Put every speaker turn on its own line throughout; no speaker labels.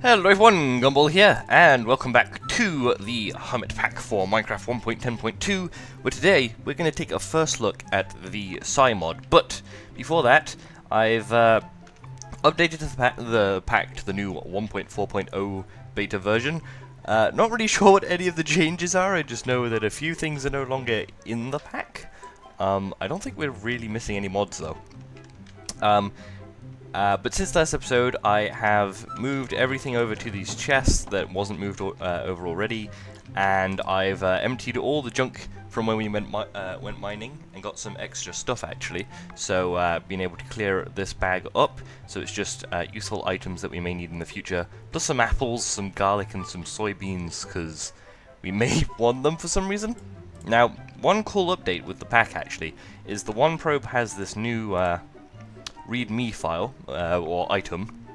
Hello everyone, Gumball here, and welcome back to the Hermit Pack for Minecraft 1.10.2, where today we're going to take a first look at the Psi mod. But before that, I've updated the pack to the new 1.4.0 beta version. Not really sure what any of the changes are, I just know that a few things are no longer in the pack. I don't think we're really missing any mods though. But since last episode, I have moved everything over to these chests that wasn't moved over already, and I've emptied all the junk from when we went mining and got some extra stuff actually. So being able to clear this bag up, so it's just useful items that we may need in the future, plus some apples, some garlic, and some soybeans, because we may want them for some reason. Now, one cool update with the pack actually is the one probe has this new readme file or item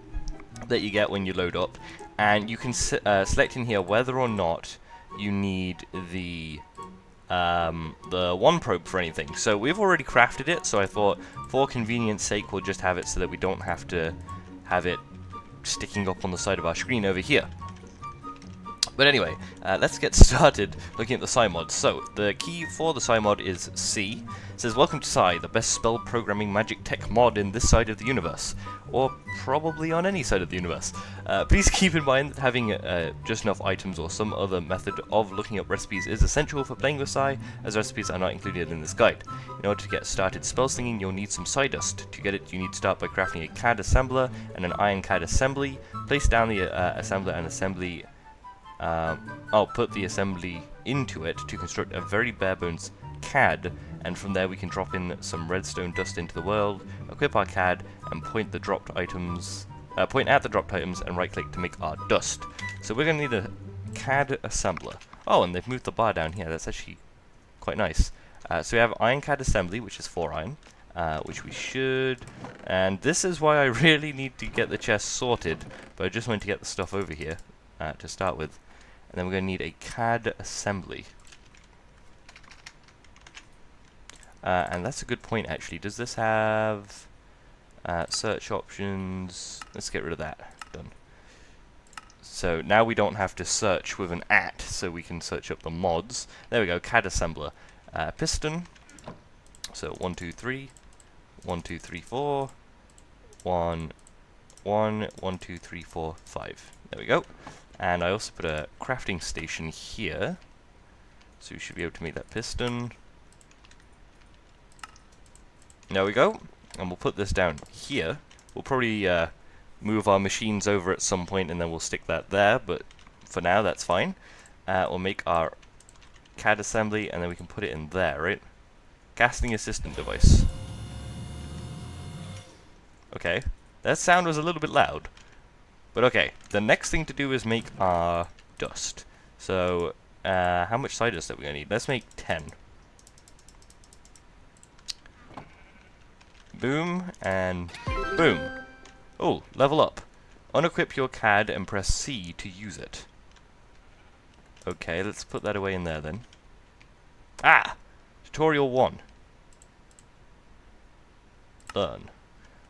that you get when you load up, and you can select in here whether or not you need the one probe for anything. So we've already crafted it, so I thought for convenience sake we'll just have it so that we don't have to have it sticking up on the side of our screen over here. But anyway, let's get started looking at the Psi mod. So, the key for the Psi mod is C. It says, welcome to Psi, the best spell programming magic tech mod in this side of the universe. Or probably on any side of the universe. Please keep in mind that having just enough items or some other method of looking up recipes is essential for playing with Psi, as recipes are not included in this guide. In order to get started spell slinging, you'll need some Psi dust. To get it, you need to start by crafting a Cad Assembler and an Iron Cad Assembly. Place down the Assembler and Assembly. I'll put the assembly into it to construct a very bare bones CAD, and from there we can drop in some redstone dust into the world, equip our CAD, and point at the dropped items and right click to make our dust. So we're going to need a CAD assembler. Oh, and they've moved the bar down here, that's actually quite nice. So we have Iron CAD assembly, which is 4 iron, which we should, and this is why I really need to get the chest sorted, but I just wanted to get the stuff over here to start with. And then we're going to need a CAD assembly. And that's a good point actually. Does this have search options? Let's get rid of that. Done. So now we don't have to search with an @ so we can search up the mods. There we go, CAD assembler. Piston. So 1, 2, 3. 1, 2, 3, 4. 1, 1, 1, 2, 3, 4, 5. There we go. And I also put a crafting station here, so we should be able to make that piston. There we go, and we'll put this down here. We'll probably move our machines over at some point and then we'll stick that there, but for now that's fine. We'll make our CAD assembly and then we can put it in there, right? Casting assistant device. Okay, that sound was a little bit loud. But okay, the next thing to do is make our dust. So, how much Psi dust are we going to need? Let's make 10. Boom, and boom. Oh, level up. Unequip your CAD and press C to use it. Okay, let's put that away in there then. Ah! Tutorial 1. Done.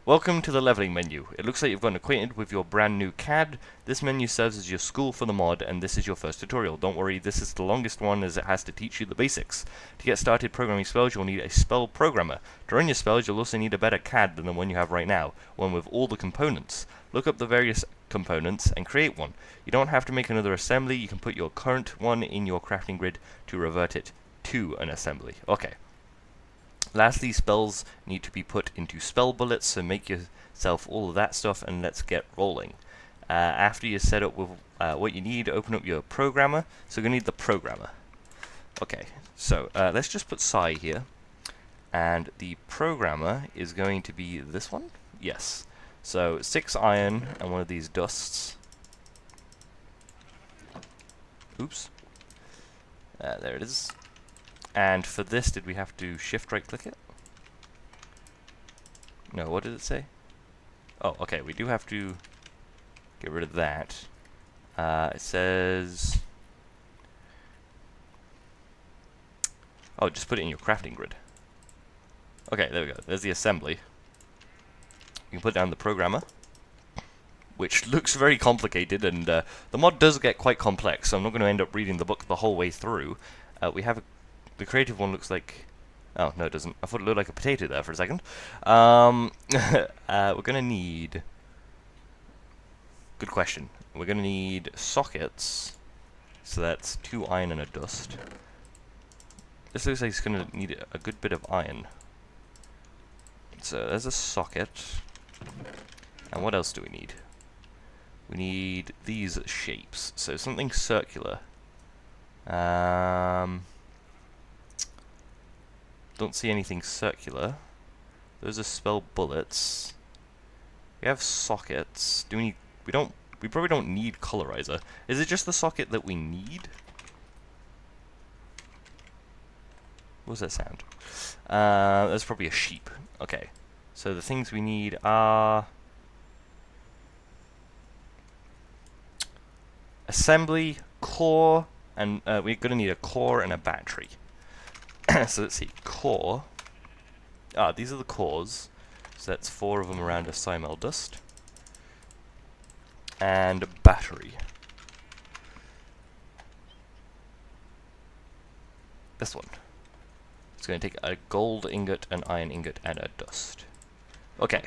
Welcome to the leveling menu. It looks like you've gotten acquainted with your brand new CAD. This menu serves as your school for the mod, and this is your first tutorial. Don't worry, this is the longest one as it has to teach you the basics. To get started programming spells, you'll need a spell programmer. To run your spells, you'll also need a better CAD than the one you have right now, one with all the components. Look up the various components and create one. You don't have to make another assembly, you can put your current one in your crafting grid to revert it to an assembly. Okay. Lastly, spells need to be put into spell bullets, so make yourself all of that stuff and let's get rolling. After you're set up with what you need, open up your programmer. So we're going to need the programmer. Okay, so let's just put Psi here. And the programmer is going to be this one? Yes. So 6 iron and one of these dusts. Oops. There it is. And for this, did we have to shift right click it? No, what did it say? Oh, okay, we do have to get rid of that. It says... Oh, just put it in your crafting grid. Okay, there we go. There's the assembly. You can put down the programmer. which looks very complicated, and the mod does get quite complex, so I'm not going to end up reading the book the whole way through. We have the creative one looks like... Oh, no it doesn't. I thought it looked like a potato there for a second. We're going to need... Good question. We're going to need sockets, so that's 2 iron and a dust. This looks like it's going to need a good bit of iron. So there's a socket. And what else do we need? We need these shapes. So something circular. Don't see anything circular. Those are spell bullets. We have sockets. Do we need... We probably don't need colorizer. Is it just the socket that we need? What does that sound? That's probably a sheep. Okay. So the things we need are... assembly, core, and we're going to need a core and a battery. So let's see, core. These are the cores. So that's 4 of them around a Simel dust. And a battery. This one. It's going to take a gold ingot, an iron ingot, and a dust. Okay.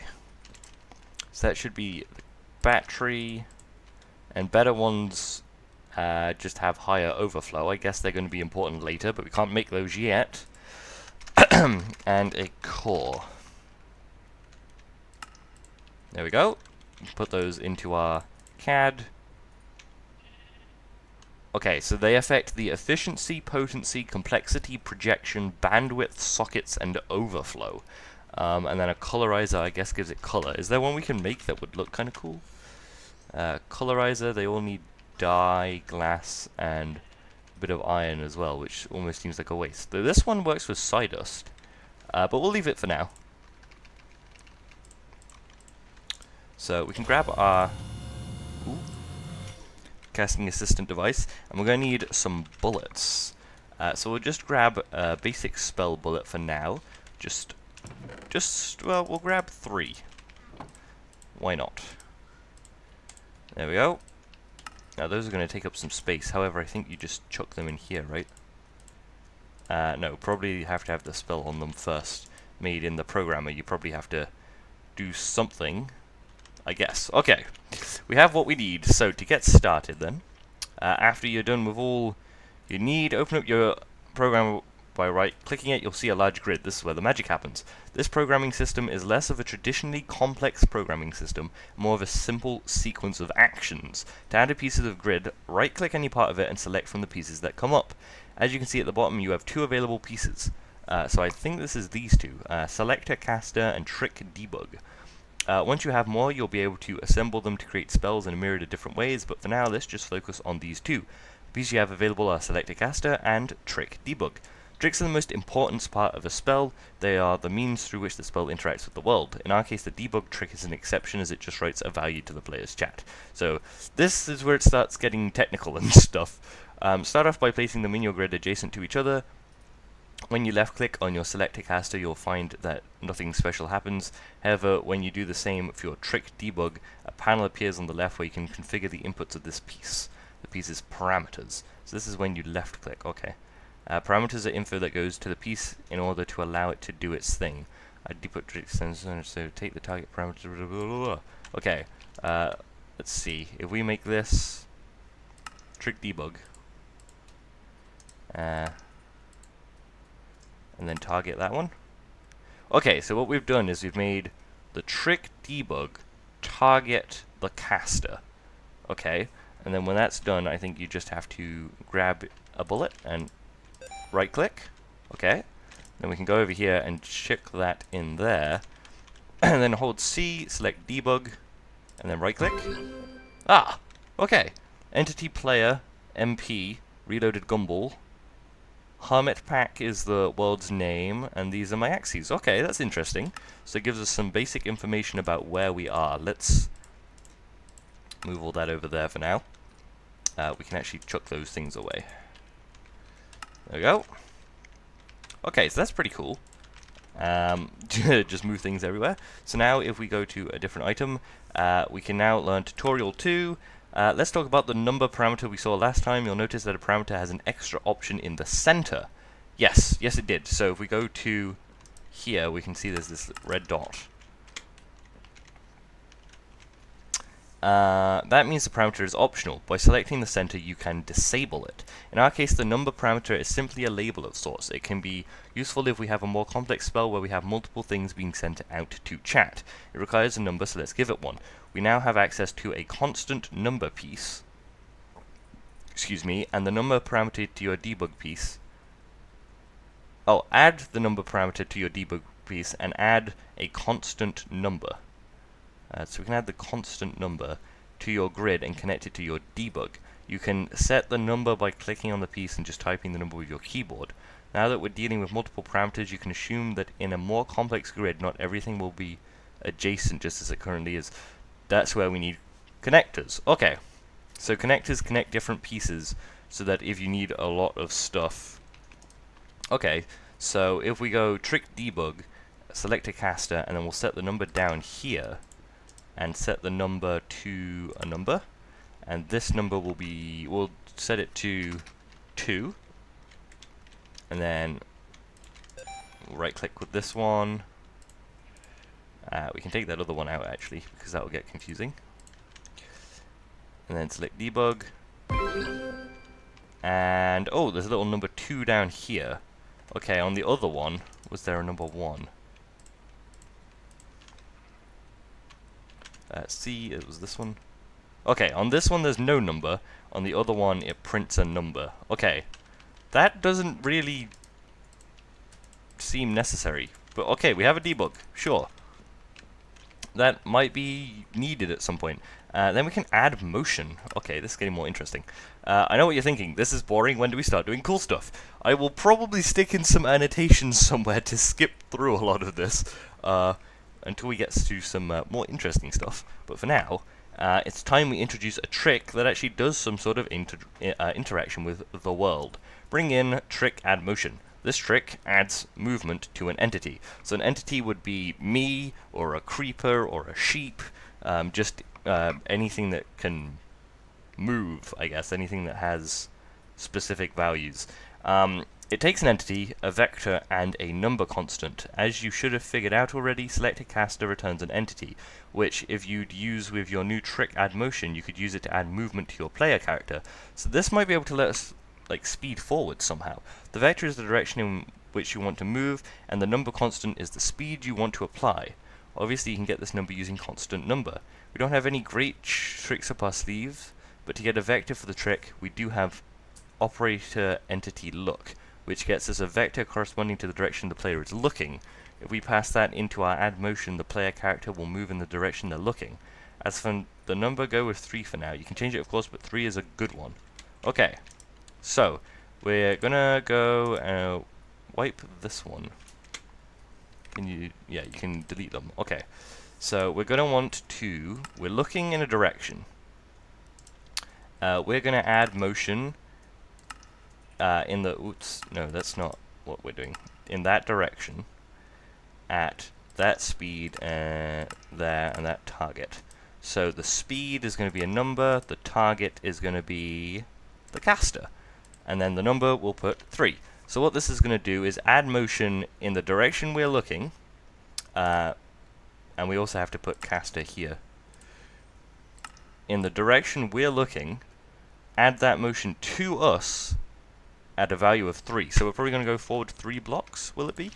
So that should be the battery. And better ones just have higher overflow. I guess they're going to be important later, but we can't make those yet. And a core. There we go. Put those into our CAD. Okay, so they affect the efficiency, potency, complexity, projection, bandwidth, sockets, and overflow. And then a colorizer, I guess, gives it color. Is there one we can make that would look kind of cool? Colorizer, they all need dye, glass, and a bit of iron as well, which almost seems like a waste. Though this one works with sawdust, but we'll leave it for now. So we can grab our casting assistant device, and we're going to need some bullets. So we'll just grab a basic spell bullet for now. Well, we'll grab 3. Why not? There we go. Now those are going to take up some space. However, I think you just chuck them in here, right? No, probably have to have the spell on them first. Made in the programmer, you probably have to do something, I guess. Okay, we have what we need. So to get started then, after you're done with all you need, open up your program by right-clicking it. You'll see a large grid. This is where the magic happens. This programming system is less of a traditionally complex programming system, more of a simple sequence of actions. To add a piece of the grid, right-click any part of it and select from the pieces that come up. As you can see at the bottom, you have 2 available pieces. So I think this is these 2, Selector, Caster, and Trick Debug. Once you have more, you'll be able to assemble them to create spells in a myriad of different ways, but for now, let's just focus on these 2. The pieces you have available are Selector, Caster, and Trick Debug. Tricks are the most important part of a spell. They are the means through which the spell interacts with the world. In our case, the debug trick is an exception, as it just writes a value to the player's chat. So this is where it starts getting technical and stuff. Start off by placing them in your grid adjacent to each other. When you left click on your Selector Caster, you'll find that nothing special happens. However, when you do the same for your Trick Debug, a panel appears on the left where you can configure the inputs of this piece. The piece's parameters. So this is when you left click, okay. Parameters are info that goes to the piece in order to allow it to do its thing. Debug trick sensor, so take the target parameter, blah, blah, blah, blah. Okay, let's see. If we make this Trick Debug, and then target that one. Okay, so what we've done is we've made the Trick Debug target the caster. Okay, and then when that's done, I think you just have to grab a bullet and right click. Okay, then we can go over here and check that in there, and then hold C, select debug, and then right click. Okay, entity player MP reloaded gumball. Hermit Pack is the world's name, and these are my axes. Okay, that's interesting. So it gives us some basic information about where we are. Let's move all that over there for now. We can actually chuck those things away. There we go. Okay, so that's pretty cool. just move things everywhere. So now if we go to a different item, we can now learn tutorial 2. Let's talk about the number parameter we saw last time. You'll notice that a parameter has an extra option in the center. Yes, it did. So if we go to here, we can see there's this red dot. That means the parameter is optional. By selecting the center, you can disable it. In our case, the number parameter is simply a label of sorts. It can be useful if we have a more complex spell where we have multiple things being sent out to chat. It requires a number, so let's give it one. We now have access to a constant number piece, and the number parameter to your debug piece. Oh, add the number parameter to your debug piece and add a constant number. So we can add the constant number to your grid and connect it to your debug. You can set the number by clicking on the piece and just typing the number with your keyboard. Now that we're dealing with multiple parameters, you can assume that in a more complex grid, not everything will be adjacent just as it currently is. That's where we need connectors. Okay, so connectors connect different pieces so that if you need a lot of stuff. Okay, so if we go trick debug, select a caster, and then we'll set the number down here and set the number to a number, and this number will be, we'll set it to 2, and then right click with this one. We can take that other one out actually, because that will get confusing, and then select debug, and oh, there's a little number 2 down here. Okay, on the other one, was there a number 1? C, it was this one. Okay, on this one there's no number. On the other one it prints a number. Okay, that doesn't really seem necessary. But okay, we have a debug, sure. That might be needed at some point. Then we can add motion. Okay, this is getting more interesting. I know what you're thinking. This is boring. When do we start doing cool stuff? I will probably stick in some annotations somewhere to skip through a lot of this. Until we get to some more interesting stuff. But for now, it's time we introduce a trick that actually does some sort of interaction with the world. Bring in trick add motion. This trick adds movement to an entity. So an entity would be me, or a creeper, or a sheep, just anything that can move, I guess, anything that has specific values. It takes an entity, a vector, and a number constant. As you should have figured out already, select a caster returns an entity, which if you'd use with your new trick add motion, you could use it to add movement to your player character. So this might be able to let us like speed forward somehow. The vector is the direction in which you want to move, and the number constant is the speed you want to apply. Obviously you can get this number using constant number. We don't have any great tricks up our sleeves, but to get a vector for the trick, we do have operator entity look, which gets us a vector corresponding to the direction the player is looking. If we pass that into our add motion, the player character will move in the direction they're looking. As for the number, go with 3 for now. You can change it of course, but 3 is a good one. Okay, so we're gonna go wipe this one. Can you, yeah, you can delete them. Okay, so we're gonna want to, we're looking in a direction. We're gonna add motion in the, oops, no, that's not what we're doing. In that direction, at that speed, there, and that target. So the speed is going to be a number, the target is going to be the caster, and then the number we'll put 3. So what this is going to do is add motion in the direction we're looking, and we also have to put caster here. In the direction we're looking, add that motion to us at a value of 3. So we're probably going to go forward 3 blocks, will it be?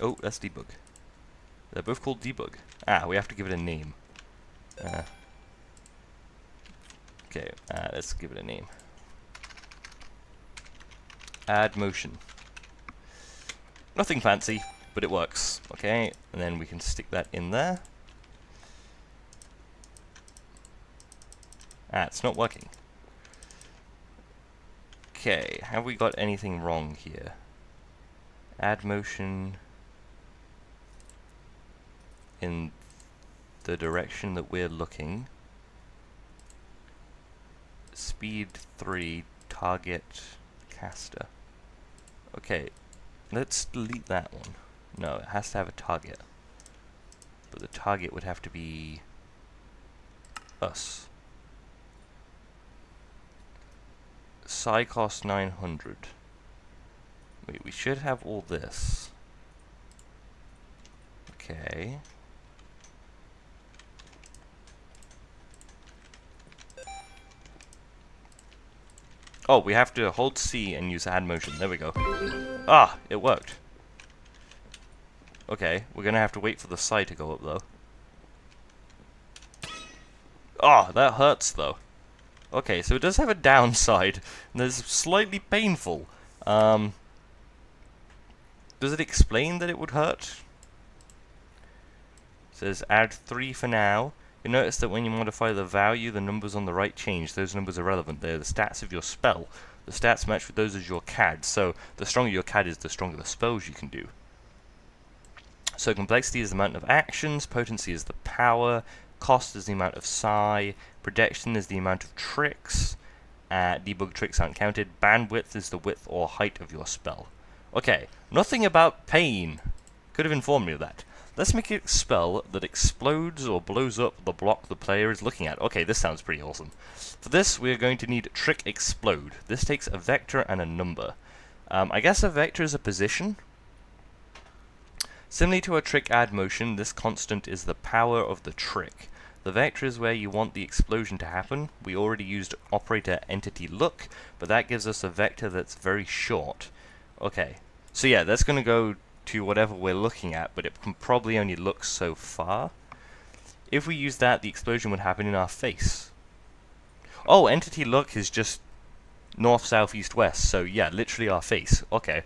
Oh, that's debug. They're both called debug. Ah, we have to give it a name. Okay, let's give it a name. Add motion. Nothing fancy, but it works. Okay, and then we can stick that in there. Ah, it's not working. Okay, have we got anything wrong here? Add motion in the direction that we're looking. Speed 3, target caster. Okay, let's delete that one. No, it has to have a target. But the target would have to be us. Psi cost 900. Wait, we should have all this. Okay. Oh, we have to hold C and use add motion. There we go. Ah, it worked. Okay, we're gonna have to wait for the psi to go up though. Ah, that hurts though. Okay, so it does have a downside, and it's slightly painful. Does it explain that it would hurt? It says add 3 for now. You notice that when you modify the value, the numbers on the right change. Those numbers are relevant. They're the stats of your spell. The stats match with those of your CAD, so the stronger your CAD is, the stronger the spells you can do. So complexity is the amount of actions, potency is the power, cost is the amount of psi, protection is the amount of tricks, debug tricks aren't counted, bandwidth is the width or height of your spell. Okay, nothing about pain. Could have informed me of that. Let's make a spell that explodes or blows up the block the player is looking at. Okay, this sounds pretty awesome. For this, we're going to need Trick Explode. This takes a vector and a number. I guess a vector is a position. Similarly to a trick add motion, this constant is the power of the trick. The vector is where you want the explosion to happen. We already used operator entity look, but that gives us a vector that's very short. Okay, so yeah, that's going to go to whatever we're looking at, but it can probably only look so far. If we use that, the explosion would happen in our face. Oh, entity look is just north, south, east, west, so yeah, literally our face. Okay.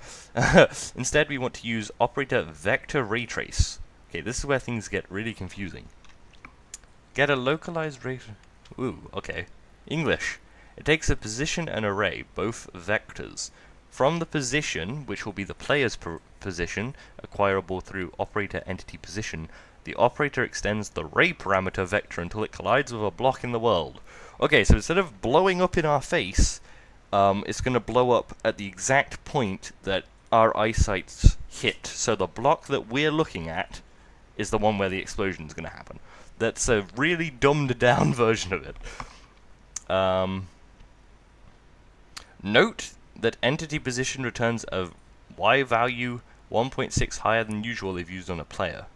Instead, we want to use operator vector ray trace. Okay, this is where things get really confusing. Get a localized ray... Ooh, okay. English. It takes a position and array, both vectors. From the position, which will be the player's position, acquirable through operator entity position, the operator extends the ray parameter vector until it collides with a block in the world. Okay, so instead of blowing up in our face, it's going to blow up at the exact point that our eyesight's hit. So the block that we're looking at is the one where the explosion is going to happen. That's a really dumbed down version of it. Note that entity position returns a Y value 1.6 higher than usual if used on a player.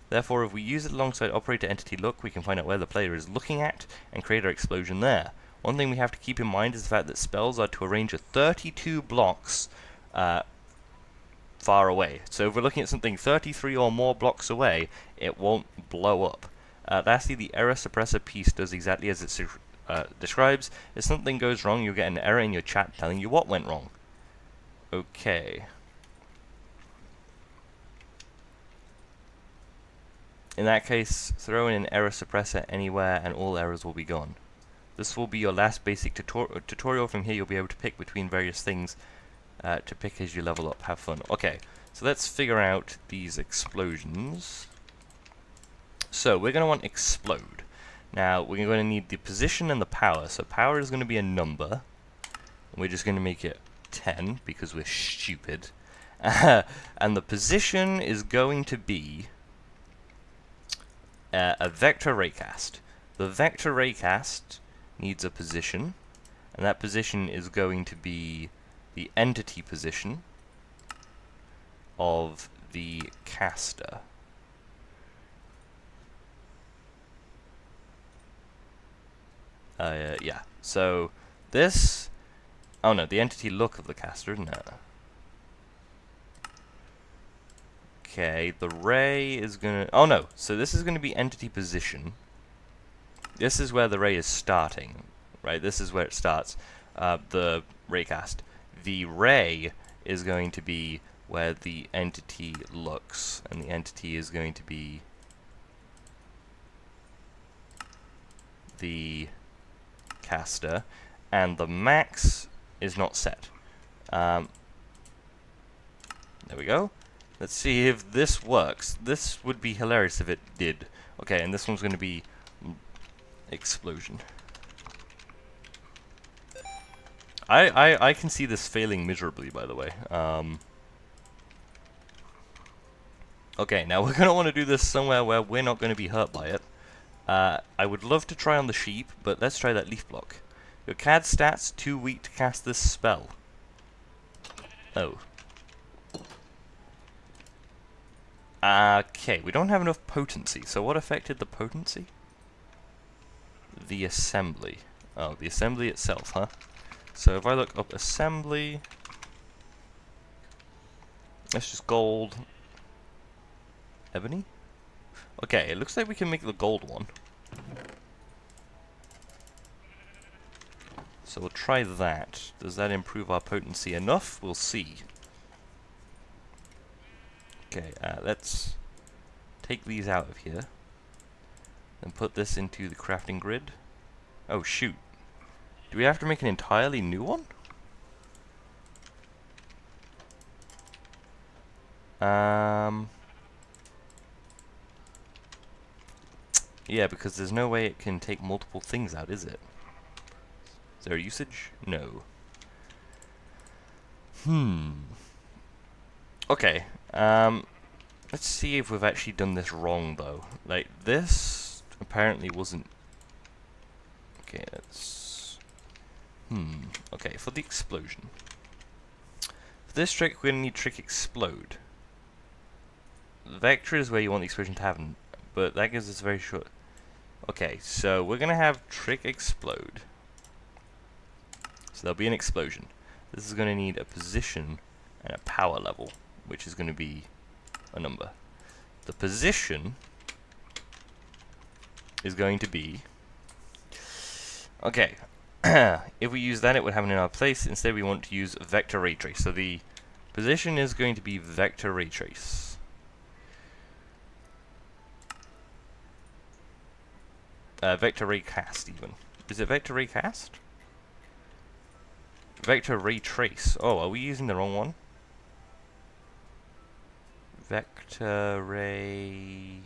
Therefore, if we use it alongside operator entity look, we can find out where the player is looking at and create our explosion there. One thing we have to keep in mind is the fact that spells are to a range of 32 blocks far away. So if we're looking at something 33 or more blocks away, it won't blow up. Lastly, the error suppressor piece does exactly as it describes. If something goes wrong, you'll get an error in your chat telling you what went wrong. Okay. In that case, throw in an error suppressor anywhere and all errors will be gone. This will be your last basic tutorial. From here you'll be able to pick between various things to pick as you level up. Have fun. Okay, so let's figure out these explosions. So we're going to want explode. Now we're going to need the position and the power. So power is going to be a number. We're just going to make it 10 because we're stupid. And the position is going to be a vector raycast. The vector raycast needs a position, and that position is going to be the entity position of the caster. Yeah, so this... Oh no, the entity look of the caster, isn't it? Okay, the ray is gonna... Oh no, so this is gonna be entity position. This is where the ray is starting, right? This is where it starts, the raycast. The ray is going to be where the entity looks, and the entity is going to be the caster, and the max is not set. There we go. Let's see if this works. This would be hilarious if it did. Okay, and this one's going to be explosion. I can see this failing miserably, by the way. Okay, now we're going to want to do this somewhere where we're not going to be hurt by it. I would love to try on the sheep, but let's try that leaf block. Your Cad stats too weak to cast this spell. Oh. Okay, we don't have enough potency, so what affected the potency? The assembly. Oh, the assembly itself, huh? So if I look up assembly, that's just gold. Ebony? Okay, it looks like we can make the gold one. So we'll try that. Does that improve our potency enough? We'll see. Okay, let's take these out of here. Then put this into the crafting grid. Oh shoot. Do we have to make an entirely new one? Yeah, because there's no way it can take multiple things out, is it? Is there a usage? No. Okay, let's see if we've actually done this wrong, though. Like, this apparently wasn't... Okay, let's... Okay, for the explosion. For this trick, we're going to need Trick Explode. Vector is where you want the explosion to happen, but that gives us a very short... Okay, so we're going to have Trick Explode. So there'll be an explosion. This is going to need a position and a power level, which is going to be a number. The position is going to be... Okay, if we use that, it would happen in our place. Instead, we want to use Vector Ray Trace. So the position is going to be Vector Ray Trace. Vector Raycast, even. Is it Vector Raycast? Vector Ray Trace. Oh, are we using the wrong one? Vector Ray...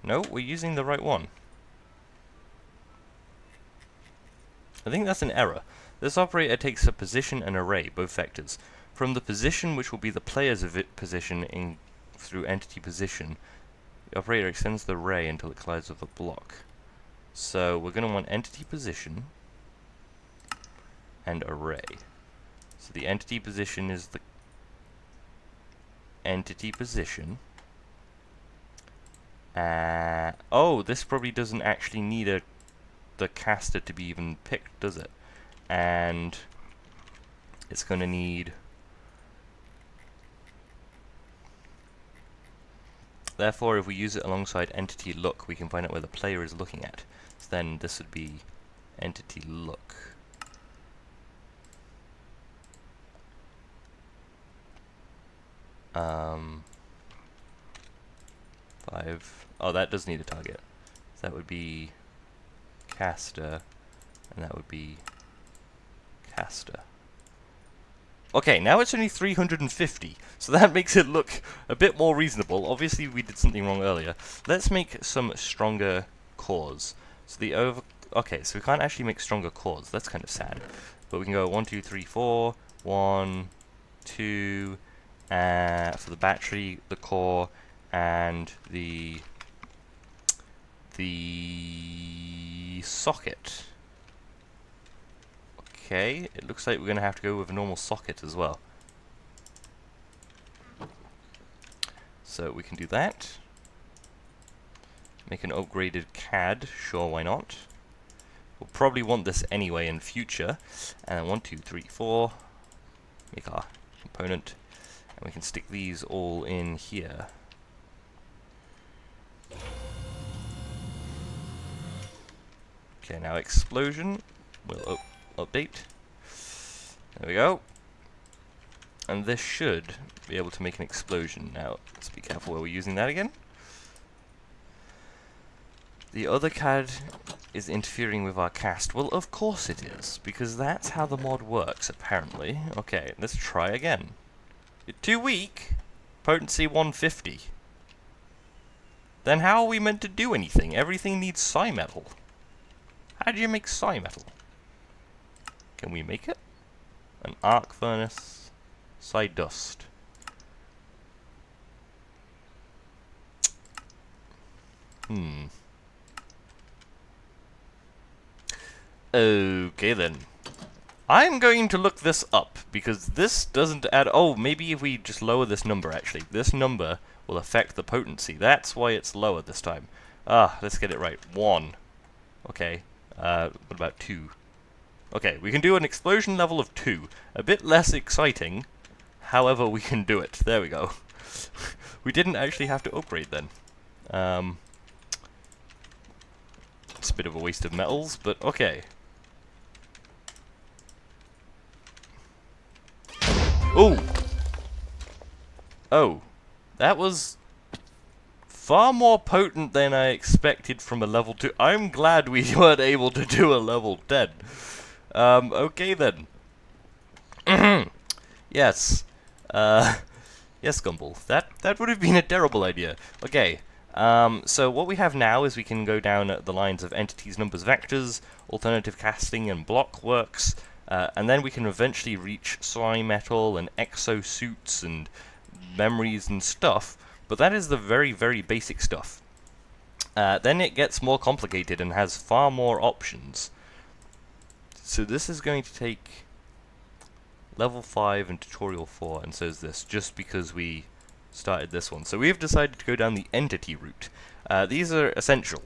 No, we're using the right one. I think that's an error. This operator takes a position and array, both vectors. From the position, which will be the player's position through entity position, the operator extends the array until it collides with a block. So we're going to want entity position and array. So the entity position is the entity position. Oh, this probably doesn't actually need the caster to be even picked, does it? And it's going to need... Therefore, if we use it alongside entity look, we can find out where the player is looking at. So then this would be entity look. Oh, that does need a target. So that would be caster, and that would be caster. Okay, now it's only 350, so that makes it look a bit more reasonable. Obviously, we did something wrong earlier. Let's make some stronger cores. So the okay, so we can't actually make stronger cores. That's kind of sad. But we can go 1, 2, 3, 4, 1, 2, for the battery, the core, and the socket. Okay, it looks like we're going to have to go with a normal socket as well. So we can do that. Make an upgraded CAD, sure, why not? We'll probably want this anyway in future. And then 1, 2, 3, 4. Make our component. And we can stick these all in here. Okay, now explosion. We'll update. There we go. And this should be able to make an explosion. Now, let's be careful where we're using that again. The other CAD is interfering with our cast. Well, of course it is, because that's how the mod works, apparently. Okay, let's try again. You're too weak. Potency 150. Then how are we meant to do anything? Everything needs psi metal. How do you make psi metal? Can we make it? An arc furnace. Side dust. Okay then. I'm going to look this up, because this doesn't add... Oh, maybe if we just lower this number, actually. This number will affect the potency. That's why it's lower this time. Let's get it right. 1. Okay. What about 2? Okay, we can do an explosion level of 2. A bit less exciting. However, we can do it. There we go. We didn't actually have to upgrade then. It's a bit of a waste of metals, but okay. Ooh! Oh, that was far more potent than I expected from a level 2. I'm glad we weren't able to do a level 10. Okay then. Yes. Yes, Gumball. That would have been a terrible idea. Okay. So what we have now is we can go down the lines of entities, numbers, vectors, alternative casting, and blockworks. And then we can eventually reach slime metal and exosuits and memories and stuff, but that is the very, very basic stuff. Then it gets more complicated and has far more options. So this is going to take level 5 and tutorial 4, and so is this, just because we started this one. So we have decided to go down the entity route. These are essential.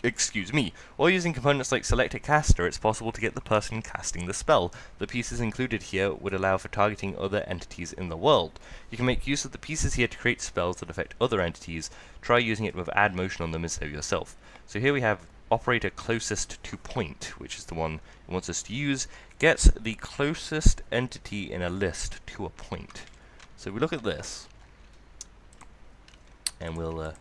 Excuse me. While using components like Select a Caster, it's possible to get the person casting the spell. The pieces included here would allow for targeting other entities in the world. You can make use of the pieces here to create spells that affect other entities. Try using it with add motion on them instead of yourself. So here we have operator closest to point, which is the one it wants us to use. Gets the closest entity in a list to a point. So we look at this, and we'll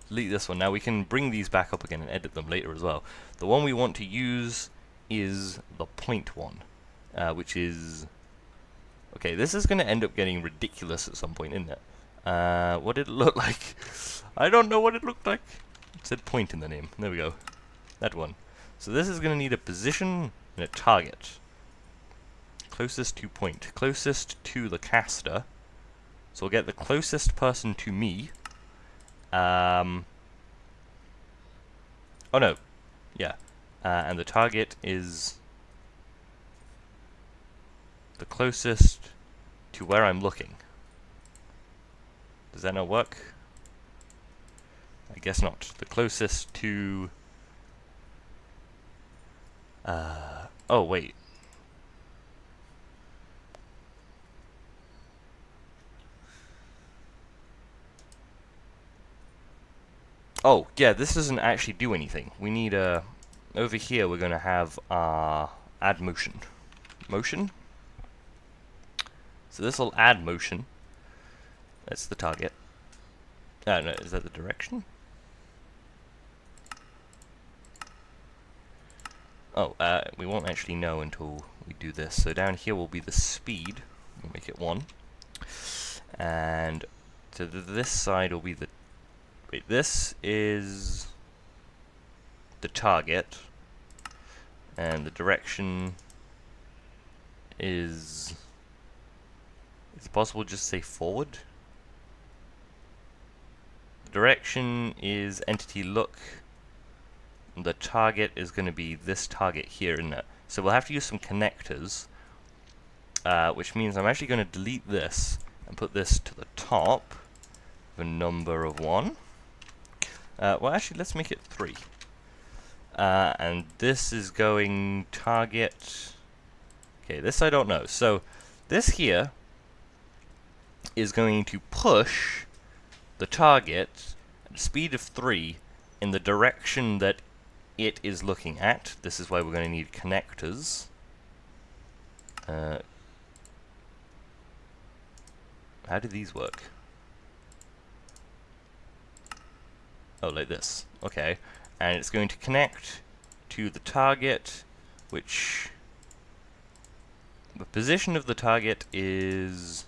delete this one. Now we can bring these back up again and edit them later as well. The one we want to use is the point one, which is... Okay, this is going to end up getting ridiculous at some point, isn't it? What did it look like? I don't know what it looked like. It said point in the name. There we go. That one. So this is going to need a position and a target. Closest to point. Closest to the caster. So we'll get the closest person to me. Oh no, yeah, and the target is the closest to where I'm looking. Does that not work? I guess not. The closest to... oh wait. Oh, yeah, this doesn't actually do anything. We need a... over here we're going to have add motion. Motion? So this will add motion. That's the target. No, is that the direction? Oh, we won't actually know until we do this. So down here will be the speed. We'll make it 1. And to this side will be the... Wait, this is the target, and the direction is it possible to just say forward? The direction is entity look, and the target is going to be this target here, isn't it? So we'll have to use some connectors, which means I'm actually going to delete this and put this to the top of a number of 1. Well, actually, let's make it 3. And this is going target... Okay, this I don't know. So, this here is going to push the target at a speed of 3 in the direction that it is looking at. This is why we're going to need connectors. How do these work? Oh, like this. Okay. And it's going to connect to the target, which... the position of the target is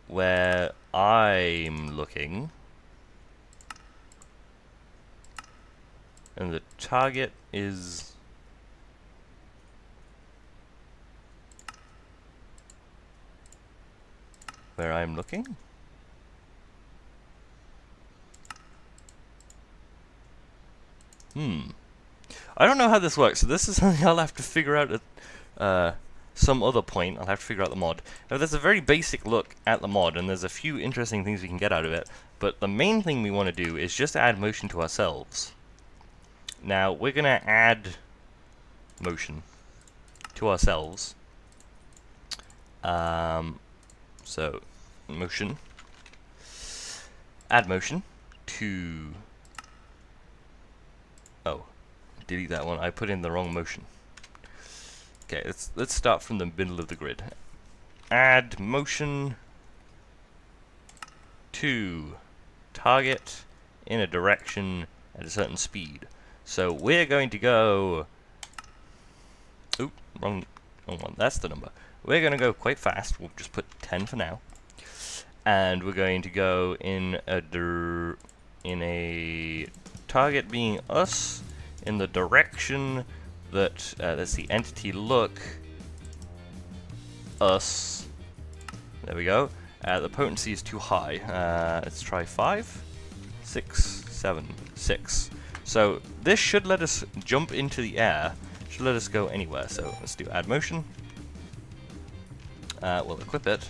where I'm looking. And the target is where I'm looking. I don't know how this works, so this is something I'll have to figure out at some other point. I'll have to figure out the mod. Now, there's a very basic look at the mod, and there's a few interesting things we can get out of it, but the main thing we want to do is just add motion to ourselves. Now, we're going to add motion to ourselves. So, motion. Add motion to... Oh, delete that one. I put in the wrong motion. Okay, let's start from the middle of the grid. Add motion to target in a direction at a certain speed. So we're going to go... Oop, wrong one. That's the number. We're going to go quite fast. We'll just put 10 for now. And we're going to go in a target being us in the direction that that's the entity look us. There we go. The potency is too high. Let's try 5, 6, 7, 6. So this should let us jump into the air. Should let us go anywhere. So let's do add motion. We'll equip it.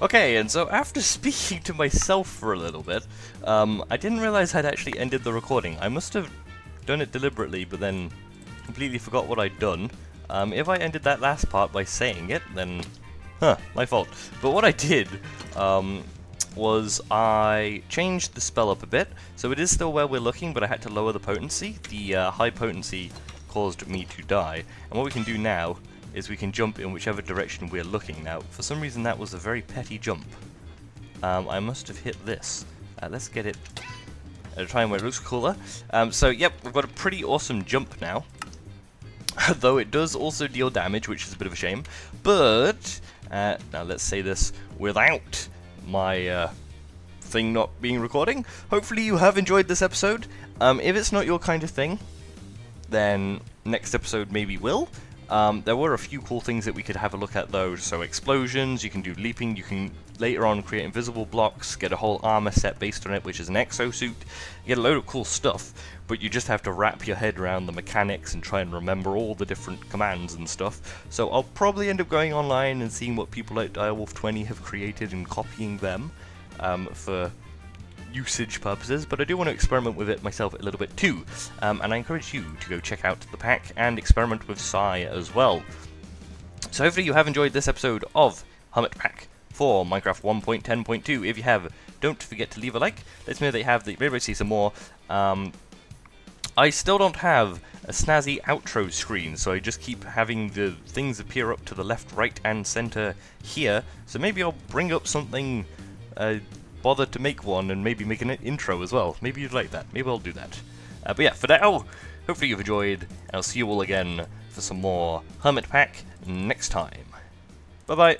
Okay, and so after speaking to myself for a little bit, I didn't realize I'd actually ended the recording. I must have done it deliberately, but then completely forgot what I'd done. If I ended that last part by saying it, then, my fault. But what I did, was I changed the spell up a bit, so it is still where we're looking, but I had to lower the potency. The high potency caused me to die, and what we can do now is we can jump in whichever direction we're looking. Now, for some reason that was a very petty jump. I must have hit this. Let's get it at a time where it looks cooler. So, yep, we've got a pretty awesome jump now. Though it does also deal damage, which is a bit of a shame. But, now let's say this without my thing not being recording. Hopefully you have enjoyed this episode. If it's not your kind of thing, then next episode maybe will. There were a few cool things that we could have a look at though, so explosions, you can do leaping, you can later on create invisible blocks, get a whole armor set based on it, which is an exosuit, you get a load of cool stuff, but you just have to wrap your head around the mechanics and try and remember all the different commands and stuff. So I'll probably end up going online and seeing what people like Direwolf20 have created and copying them for usage purposes, but I do want to experiment with it myself a little bit too, and I encourage you to go check out the pack and experiment with Psi as well. So hopefully you have enjoyed this episode of Hermit Pack for Minecraft 1.10.2. If you have, don't forget to leave a like. Let me know that you have, that you're able to see some more. I still don't have a snazzy outro screen, so I just keep having the things appear up to the left, right, and center here, so maybe I'll bring up something, bother to make one, and maybe make an intro as well. Maybe you'd like that. Maybe I'll do that. But yeah, for now, hopefully you've enjoyed, and I'll see you all again for some more Hermit Pack next time. Bye-bye.